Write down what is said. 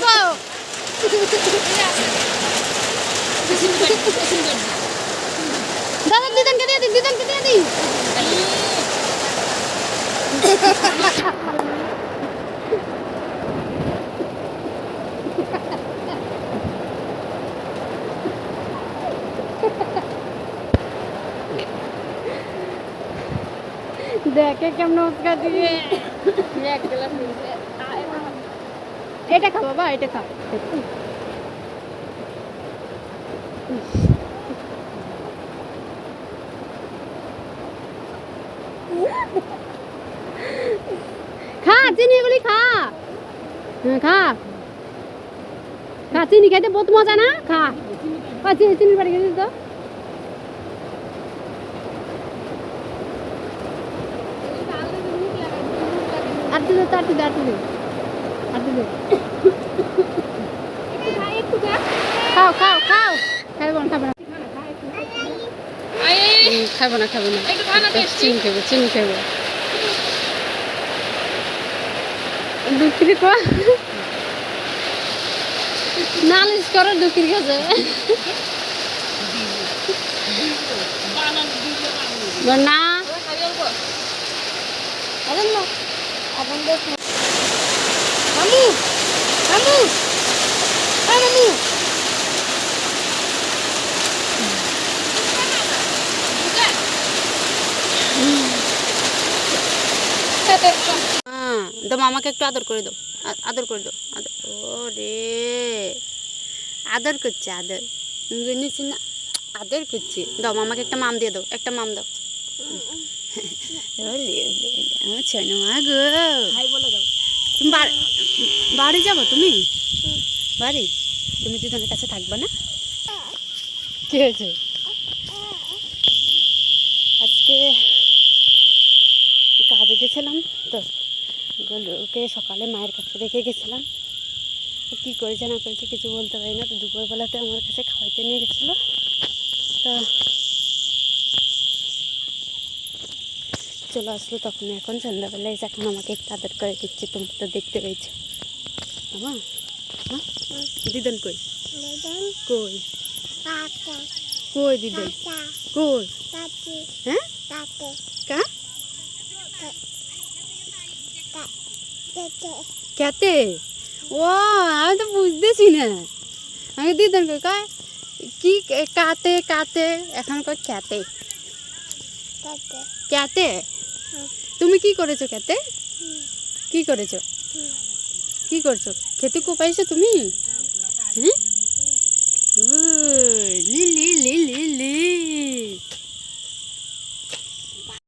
গো দাদা দিদানকে দিয়ে দিন দিদানকে দিয়ে দিন দেখে কেমন উৎকা দিয়ে এটা খা বাবা এটা খা খা চিনি এগুলি খা খা খা চিনি খাইতে বহুত মজা না খা চিনির বাড়ি গেছিস তো খাও খাও খাও খাইব না খাবো না খাবো না চিনি খাবো চিনি খাবো দুঃখিত নালিশ করো দুঃখির কাছে না মামু মামু মামু দাও মামাকে একটু আদর করে দাও আদর করে দাও আদর ও রে আদর করছে আদর নিচ্ছি না আদর করছে দাও মামাকে একটা মাম দিয়ে দাও একটা মাম দাও মা গো বলে দাও তুমি বাড়ি যাবো তুমি বাড়ি তুমি দুজনের কাছে থাকবে না কি হয়েছে আজকে কাজে গেছিলাম তো ওকে সকালে মায়ের কাছে রেখে গেছিলাম কী করেছে না করেছে কিছু বলতে পারি না তো দুপুরবেলাতে আমার কাছে খাওয়াইতে নিয়ে গেছিলো তো চলে আসলো তখন এখন সন্ধ্যাবেলায় এখন আমাকে একটু আদর করে দিচ্ছি তুমি তো দেখতে পেয়েছো আমার হ্যাঁ দিদন কই কই কই দিদন কই হ্যাঁ কা ক্যাতে ও আমি তো বুঝতেছি না আমি দিদন কই কয় কি কাতে কাতে এখন কয় ক্যাতে ক্যাতে তুমি কি করেছো ক্যাতে কি করেছো কি করছো খেতে কোপাইছো তুমি হ্যাঁ লিলি লিলি